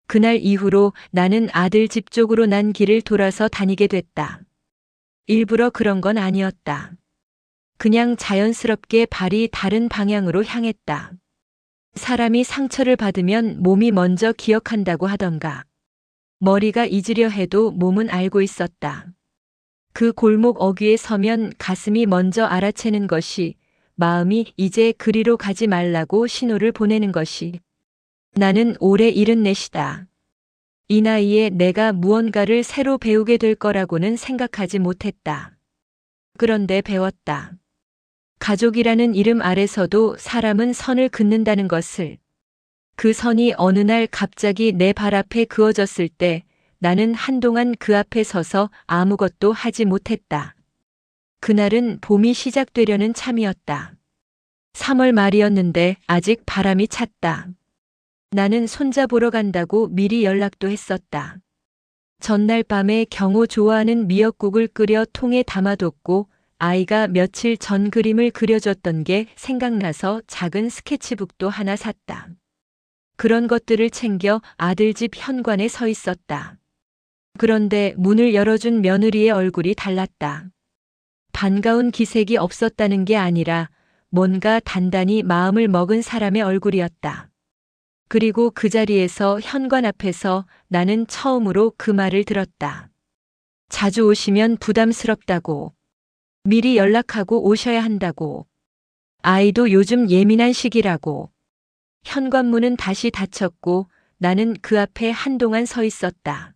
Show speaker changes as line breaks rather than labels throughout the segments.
그날 이후로 나는 아들 집 쪽으로 난 길을 돌아서 다니게 됐다. 일부러 그런 건 아니었다. 그냥 자연스럽게 발이 다른 방향으로 향했다. 사람이 상처를 받으면 몸이 먼저 기억한다고 하던가. 머리가 잊으려 해도 몸은 알고 있었다. 그 골목 어귀에 서면 가슴이 먼저 알아채는 것이, 마음이 이제 그리로 가지 말라고 신호를 보내는 것이. 나는 올해 74이다. 이 나이에 내가 무언가를 새로 배우게 될 거라고는 생각하지 못했다. 그런데 배웠다. 가족이라는 이름 아래서도 사람은 선을 긋는다는 것을. 그 선이 어느 날 갑자기 내 발 앞에 그어졌을 때 나는 한동안 그 앞에 서서 아무것도 하지 못했다. 그날은 봄이 시작되려는 참이었다. 3월 말이었는데 아직 바람이 찼다. 나는 손자 보러 간다고 미리 연락도 했었다. 전날 밤에 경호 좋아하는 미역국을 끓여 통에 담아뒀고 아이가 며칠 전 그림을 그려줬던 게 생각나서 작은 스케치북도 하나 샀다. 그런 것들을 챙겨 아들 집 현관에 서 있었다. 그런데 문을 열어준 며느리의 얼굴이 달랐다. 반가운 기색이 없었다는 게 아니라 뭔가 단단히 마음을 먹은 사람의 얼굴이었다. 그리고 그 자리에서 현관 앞에서 나는 처음으로 그 말을 들었다. 자주 오시면 부담스럽다고. 미리 연락하고 오셔야 한다고. 아이도 요즘 예민한 시기라고. 현관문은 다시 닫혔고 나는 그 앞에 한동안 서 있었다.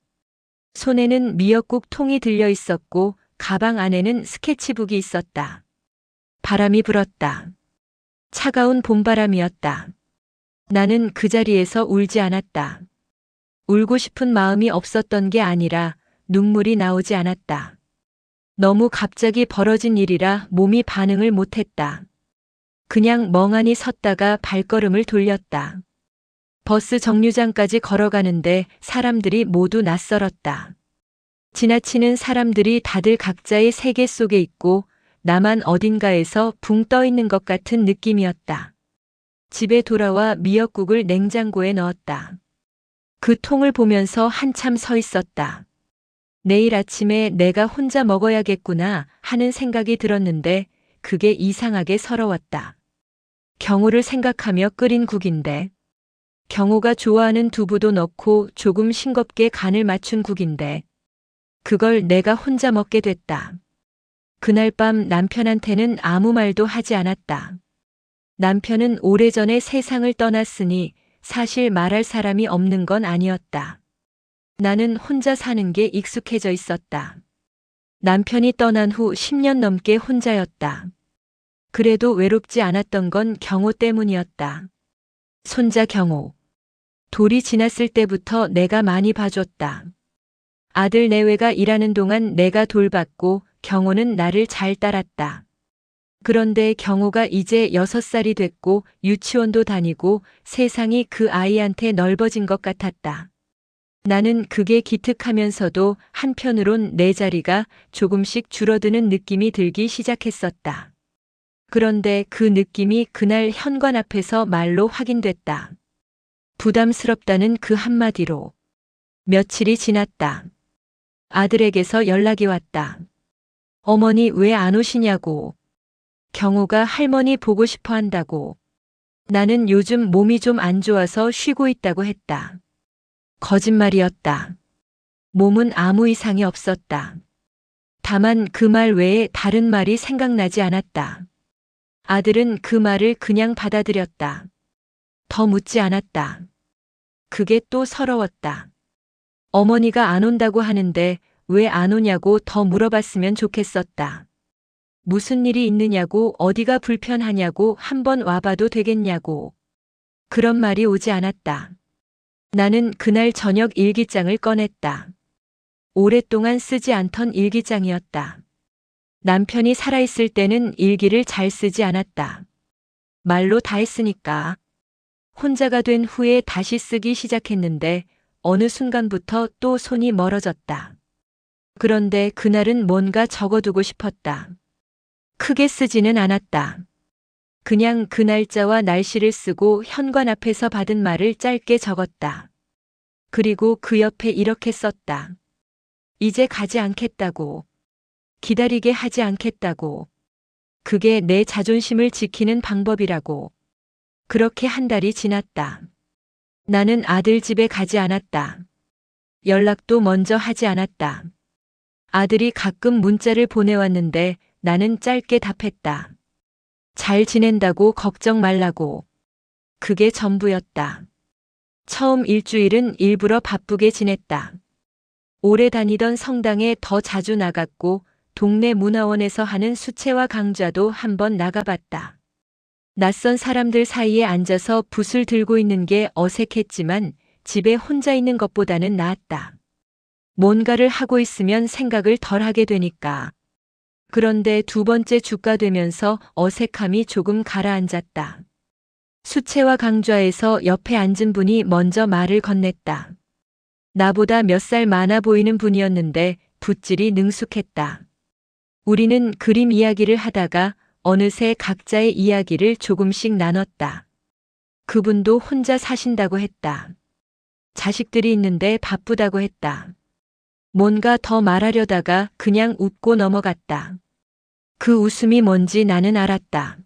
손에는 미역국 통이 들려 있었고 가방 안에는 스케치북이 있었다. 바람이 불었다. 차가운 봄바람이었다. 나는 그 자리에서 울지 않았다. 울고 싶은 마음이 없었던 게 아니라 눈물이 나오지 않았다. 너무 갑자기 벌어진 일이라 몸이 반응을 못했다. 그냥 멍하니 섰다가 발걸음을 돌렸다. 버스 정류장까지 걸어가는데 사람들이 모두 낯설었다. 지나치는 사람들이 다들 각자의 세계 속에 있고 나만 어딘가에서 붕 떠 있는 것 같은 느낌이었다. 집에 돌아와 미역국을 냉장고에 넣었다. 그 통을 보면서 한참 서 있었다. 내일 아침에 내가 혼자 먹어야겠구나 하는 생각이 들었는데 그게 이상하게 서러웠다. 경호를 생각하며 끓인 국인데, 경호가 좋아하는 두부도 넣고 조금 싱겁게 간을 맞춘 국인데, 그걸 내가 혼자 먹게 됐다. 그날 밤 남편한테는 아무 말도 하지 않았다. 남편은 오래전에 세상을 떠났으니 사실 말할 사람이 없는 건 아니었다. 나는 혼자 사는 게 익숙해져 있었다. 남편이 떠난 후 10년 넘게 혼자였다. 그래도 외롭지 않았던 건 경호 때문이었다. 손자 경호. 돌이 지났을 때부터 내가 많이 봐줬다. 아들 내외가 일하는 동안 내가 돌봤고 경호는 나를 잘 따랐다. 그런데 경호가 이제 6살이 됐고 유치원도 다니고 세상이 그 아이한테 넓어진 것 같았다. 나는 그게 기특하면서도 한편으론 내 자리가 조금씩 줄어드는 느낌이 들기 시작했었다. 그런데 그 느낌이 그날 현관 앞에서 말로 확인됐다. 부담스럽다는 그 한마디로. 며칠이 지났다. 아들에게서 연락이 왔다. 어머니 왜 안 오시냐고. 경호가 할머니 보고 싶어 한다고. 나는 요즘 몸이 좀 안 좋아서 쉬고 있다고 했다. 거짓말이었다. 몸은 아무 이상이 없었다. 다만 그 말 외에 다른 말이 생각나지 않았다. 아들은 그 말을 그냥 받아들였다. 더 묻지 않았다. 그게 또 서러웠다. 어머니가 안 온다고 하는데 왜 안 오냐고 더 물어봤으면 좋겠었다. 무슨 일이 있느냐고, 어디가 불편하냐고, 한번 와봐도 되겠냐고. 그런 말이 오지 않았다. 나는 그날 저녁 일기장을 꺼냈다. 오랫동안 쓰지 않던 일기장이었다. 남편이 살아있을 때는 일기를 잘 쓰지 않았다. 말로 다 했으니까. 혼자가 된 후에 다시 쓰기 시작했는데 어느 순간부터 또 손이 멀어졌다. 그런데 그날은 뭔가 적어두고 싶었다. 크게 쓰지는 않았다. 그냥 그 날짜와 날씨를 쓰고 현관 앞에서 받은 말을 짧게 적었다. 그리고 그 옆에 이렇게 썼다. 이제 가지 않겠다고. 기다리게 하지 않겠다고. 그게 내 자존심을 지키는 방법이라고. 그렇게 한 달이 지났다. 나는 아들 집에 가지 않았다. 연락도 먼저 하지 않았다. 아들이 가끔 문자를 보내왔는데 나는 짧게 답했다. 잘 지낸다고 걱정 말라고. 그게 전부였다. 처음 일주일은 일부러 바쁘게 지냈다. 오래 다니던 성당에 더 자주 나갔고 동네 문화원에서 하는 수채화 강좌도 한번 나가봤다. 낯선 사람들 사이에 앉아서 붓을 들고 있는 게 어색했지만 집에 혼자 있는 것보다는 나았다. 뭔가를 하고 있으면 생각을 덜 하게 되니까. 그런데 두 번째 주가 되면서 어색함이 조금 가라앉았다. 수채화 강좌에서 옆에 앉은 분이 먼저 말을 건넸다. 나보다 몇 살 많아 보이는 분이었는데 붓질이 능숙했다. 우리는 그림 이야기를 하다가 어느새 각자의 이야기를 조금씩 나눴다. 그분도 혼자 사신다고 했다. 자식들이 있는데 바쁘다고 했다. 뭔가 더 말하려다가 그냥 웃고 넘어갔다. 그 웃음이 뭔지 나는 알았다.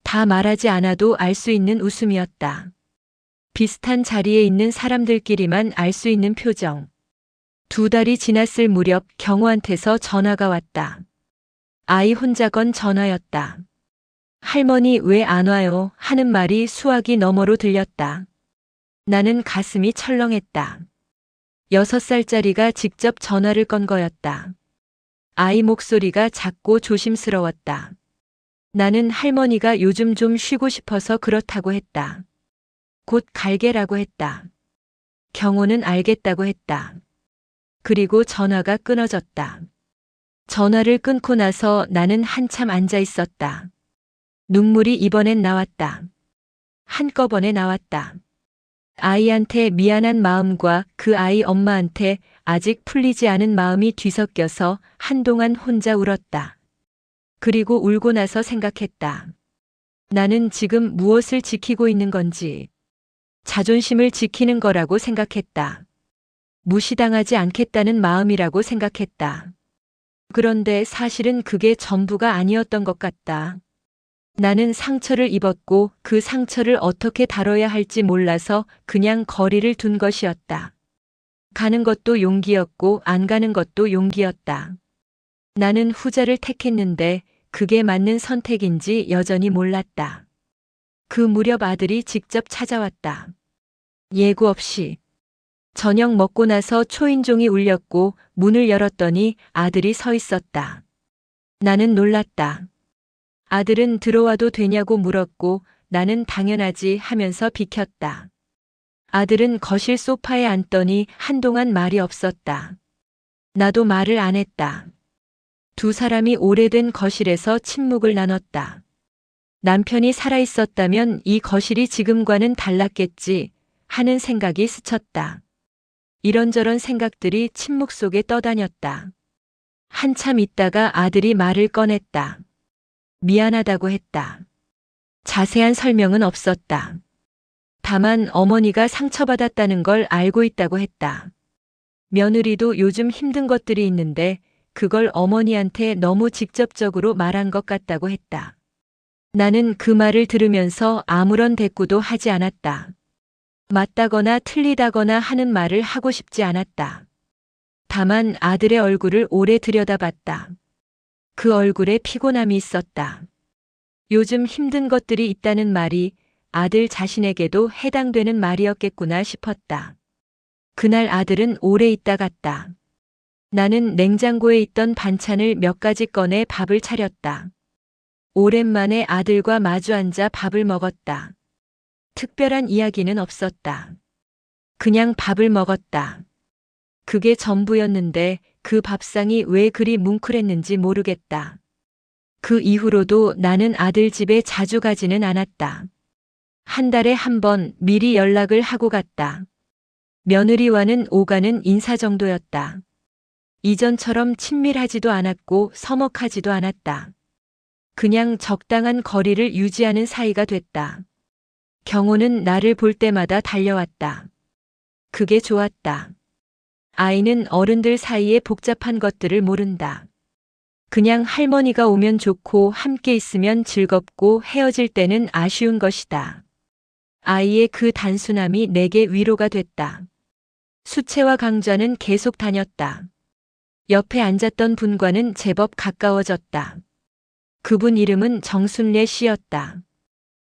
다 말하지 않아도 알 수 있는 웃음이었다. 비슷한 자리에 있는 사람들끼리만 알 수 있는 표정. 두 달이 지났을 무렵 경호한테서 전화가 왔다. 아이 혼자 건 전화였다. 할머니 왜 안 와요? 하는 말이 수화기 너머로 들렸다. 나는 가슴이 철렁했다. 6살짜리가 직접 전화를 건 거였다. 아이 목소리가 작고 조심스러웠다. 나는 할머니가 요즘 좀 쉬고 싶어서 그렇다고 했다. 곧 갈게라고 했다. 경호는 알겠다고 했다. 그리고 전화가 끊어졌다. 전화를 끊고 나서 나는 한참 앉아 있었다. 눈물이 이번엔 나왔다. 한꺼번에 나왔다. 아이한테 미안한 마음과 그 아이 엄마한테 아직 풀리지 않은 마음이 뒤섞여서 한동안 혼자 울었다. 그리고 울고 나서 생각했다. 나는 지금 무엇을 지키고 있는 건지. 자존심을 지키는 거라고 생각했다. 무시당하지 않겠다는 마음이라고 생각했다. 그런데 사실은 그게 전부가 아니었던 것 같다. 나는 상처를 입었고 그 상처를 어떻게 다뤄야 할지 몰라서 그냥 거리를 둔 것이었다. 가는 것도 용기였고 안 가는 것도 용기였다. 나는 후자를 택했는데 그게 맞는 선택인지 여전히 몰랐다. 그 무렵 아들이 직접 찾아왔다. 예고 없이. 저녁 먹고 나서 초인종이 울렸고 문을 열었더니 아들이 서 있었다. 나는 놀랐다. 아들은 들어와도 되냐고 물었고 나는 당연하지 하면서 비켰다. 아들은 거실 소파에 앉더니 한동안 말이 없었다. 나도 말을 안 했다. 두 사람이 오래된 거실에서 침묵을 나눴다. 남편이 살아있었다면 이 거실이 지금과는 달랐겠지 하는 생각이 스쳤다. 이런저런 생각들이 침묵 속에 떠다녔다. 한참 있다가 아들이 말을 꺼냈다. 미안하다고 했다. 자세한 설명은 없었다. 다만 어머니가 상처받았다는 걸 알고 있다고 했다. 며느리도 요즘 힘든 것들이 있는데 그걸 어머니한테 너무 직접적으로 말한 것 같다고 했다. 나는 그 말을 들으면서 아무런 대꾸도 하지 않았다. 맞다거나 틀리다거나 하는 말을 하고 싶지 않았다. 다만 아들의 얼굴을 오래 들여다봤다. 그 얼굴에 피곤함이 있었다. 요즘 힘든 것들이 있다는 말이 아들 자신에게도 해당되는 말이었겠구나 싶었다. 그날 아들은 오래 있다 갔다. 나는 냉장고에 있던 반찬을 몇 가지 꺼내 밥을 차렸다. 오랜만에 아들과 마주 앉아 밥을 먹었다. 특별한 이야기는 없었다. 그냥 밥을 먹었다. 그게 전부였는데 그 밥상이 왜 그리 뭉클했는지 모르겠다. 그 이후로도 나는 아들 집에 자주 가지는 않았다. 한 달에 한 번 미리 연락을 하고 갔다. 며느리와는 오가는 인사 정도였다. 이전처럼 친밀하지도 않았고 서먹하지도 않았다. 그냥 적당한 거리를 유지하는 사이가 됐다. 경호는 나를 볼 때마다 달려왔다. 그게 좋았다. 아이는 어른들 사이의 복잡한 것들을 모른다. 그냥 할머니가 오면 좋고 함께 있으면 즐겁고 헤어질 때는 아쉬운 것이다. 아이의 그 단순함이 내게 위로가 됐다. 수채화 강좌는 계속 다녔다. 옆에 앉았던 분과는 제법 가까워졌다. 그분 이름은 정순례 씨였다.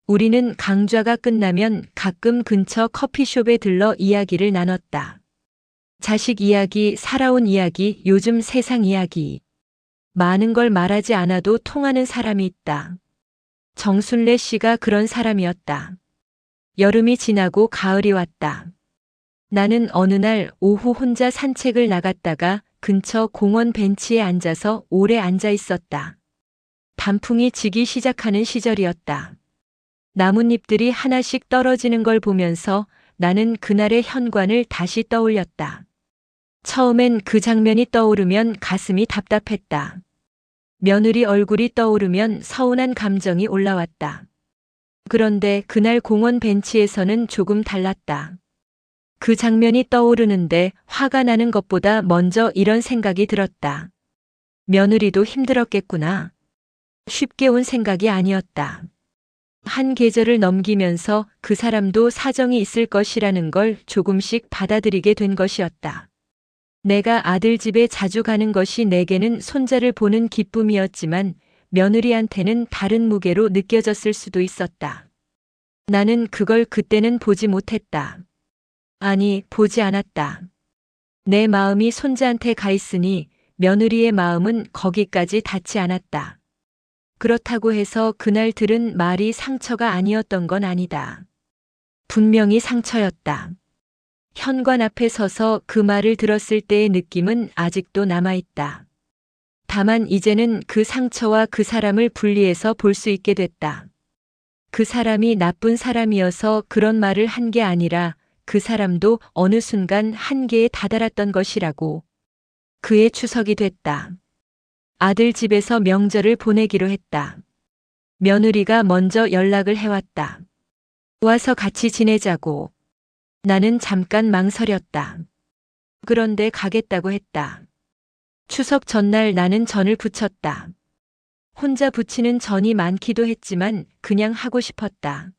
우리는 강좌가 끝나면 가끔 근처 커피숍에 들러 이야기를 나눴다. 자식 이야기, 살아온 이야기, 요즘 세상 이야기. 많은 걸 말하지 않아도 통하는 사람이 있다. 정순례 씨가 그런 사람이었다. 여름이 지나고 가을이 왔다. 나는 어느 날 오후 혼자 산책을 나갔다가 근처 공원 벤치에 앉아서 오래 앉아 있었다. 단풍이 지기 시작하는 시절이었다. 나뭇잎들이 하나씩 떨어지는 걸 보면서 나는 그날의 현관을 다시 떠올렸다. 처음엔 그 장면이 떠오르면 가슴이 답답했다. 며느리 얼굴이 떠오르면 서운한 감정이 올라왔다. 그런데 그날 공원 벤치에서는 조금 달랐다. 그 장면이 떠오르는데 화가 나는 것보다 먼저 이런 생각이 들었다. 며느리도 힘들었겠구나. 쉽게 온 생각이 아니었다. 한 계절을 넘기면서 그 사람도 사정이 있을 것이라는 걸 조금씩 받아들이게 된 것이었다. 내가 아들 집에 자주 가는 것이 내게는 손자를 보는 기쁨이었지만 며느리한테는 다른 무게로 느껴졌을 수도 있었다. 나는 그걸 그때는 보지 못했다. 아니, 보지 않았다. 내 마음이 손자한테 가 있으니 며느리의 마음은 거기까지 닿지 않았다. 그렇다고 해서 그날 들은 말이 상처가 아니었던 건 아니다. 분명히 상처였다. 현관 앞에 서서 그 말을 들었을 때의 느낌은 아직도 남아있다. 다만 이제는 그 상처와 그 사람을 분리해서 볼 수 있게 됐다. 그 사람이 나쁜 사람이어서 그런 말을 한 게 아니라 그 사람도 어느 순간 한계에 다다랐던 것이라고. 그의 추석이 됐다. 아들 집에서 명절을 보내기로 했다. 며느리가 먼저 연락을 해왔다. 와서 같이 지내자고. 나는 잠깐 망설였다. 그런데 가겠다고 했다. 추석 전날 나는 전을 부쳤다. 혼자 부치는 전이 많기도 했지만 그냥 하고 싶었다.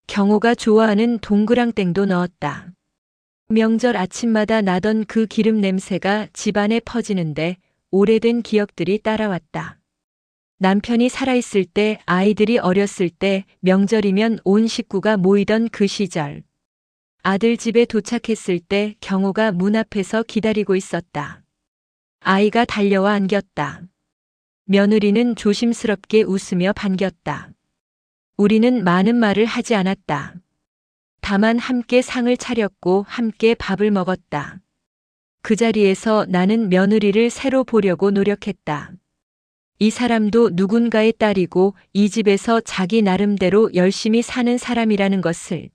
경호가 좋아하는 동그랑땡도 넣었다. 명절 아침마다 나던 그 기름 냄새가 집안에 퍼지는데 오래된 기억들이 따라왔다. 남편이 살아있을 때, 아이들이 어렸을 때, 명절이면 온 식구가 모이던 그 시절. 아들 집에 도착했을 때 경호가 문 앞에서 기다리고 있었다. 아이가 달려와 안겼다. 며느리는 조심스럽게 웃으며 반겼다. 우리는 많은 말을 하지 않았다. 다만 함께 상을 차렸고 함께 밥을 먹었다. 그 자리에서 나는 며느리를 새로 보려고 노력했다. 이 사람도 누군가의 딸이고 이 집에서 자기 나름대로 열심히 사는 사람이라는 것을.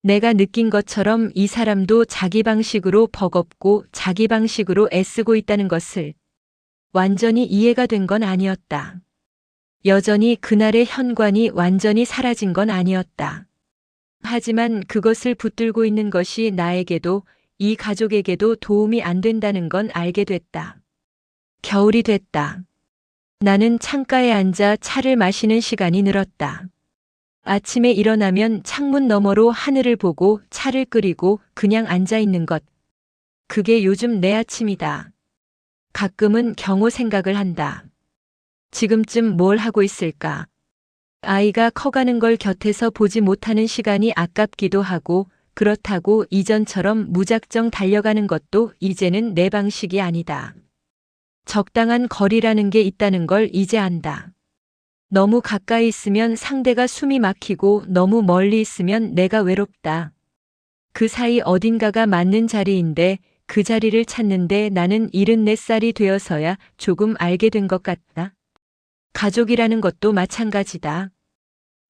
내가 느낀 것처럼 이 사람도 자기 방식으로 버겁고 자기 방식으로 애쓰고 있다는 것을. 완전히 이해가 된 건 아니었다. 여전히 그날의 현관이 완전히 사라진 건 아니었다. 하지만 그것을 붙들고 있는 것이 나에게도 이 가족에게도 도움이 안 된다는 건 알게 됐다. 겨울이 됐다. 나는 창가에 앉아 차를 마시는 시간이 늘었다. 아침에 일어나면 창문 너머로 하늘을 보고 차를 끓이고 그냥 앉아 있는 것. 그게 요즘 내 아침이다. 가끔은 경호 생각을 한다. 지금쯤 뭘 하고 있을까? 아이가 커가는 걸 곁에서 보지 못하는 시간이 아깝기도 하고 그렇다고 이전처럼 무작정 달려가는 것도 이제는 내 방식이 아니다. 적당한 거리라는 게 있다는 걸 이제 안다. 너무 가까이 있으면 상대가 숨이 막히고 너무 멀리 있으면 내가 외롭다. 그 사이 어딘가가 맞는 자리인데 그 자리를 찾는데 나는 74살이 되어서야 조금 알게 된 것 같다. 가족이라는 것도 마찬가지다.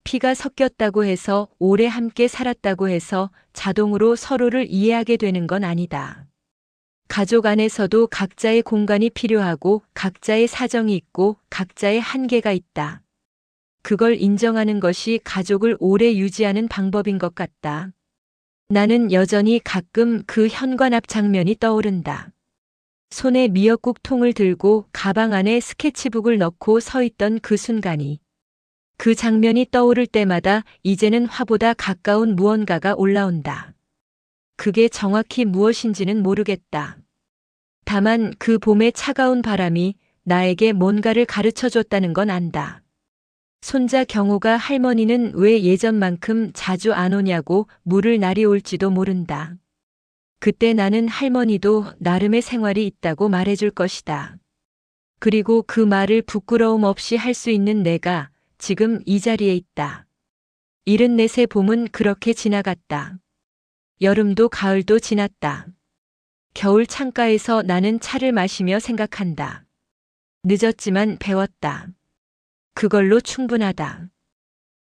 피가 섞였다고 해서 오래 함께 살았다고 해서 자동으로 서로를 이해하게 되는 건 아니다. 가족 안에서도 각자의 공간이 필요하고 각자의 사정이 있고 각자의 한계가 있다. 그걸 인정하는 것이 가족을 오래 유지하는 방법인 것 같다. 나는 여전히 가끔 그 현관 앞 장면이 떠오른다. 손에 미역국 통을 들고 가방 안에 스케치북을 넣고 서 있던 그 순간이. 그 장면이 떠오를 때마다 이제는 화보다 가까운 무언가가 올라온다. 그게 정확히 무엇인지는 모르겠다. 다만 그 봄의 차가운 바람이 나에게 뭔가를 가르쳐 줬다는 건 안다. 손자 경호가 할머니는 왜 예전만큼 자주 안 오냐고 물을 날이 올지도 모른다. 그때 나는 할머니도 나름의 생활이 있다고 말해줄 것이다. 그리고 그 말을 부끄러움 없이 할 수 있는 내가 지금 이 자리에 있다. 74세 봄은 그렇게 지나갔다. 여름도 가을도 지났다. 겨울 창가에서 나는 차를 마시며 생각한다. 늦었지만 배웠다. 그걸로 충분하다.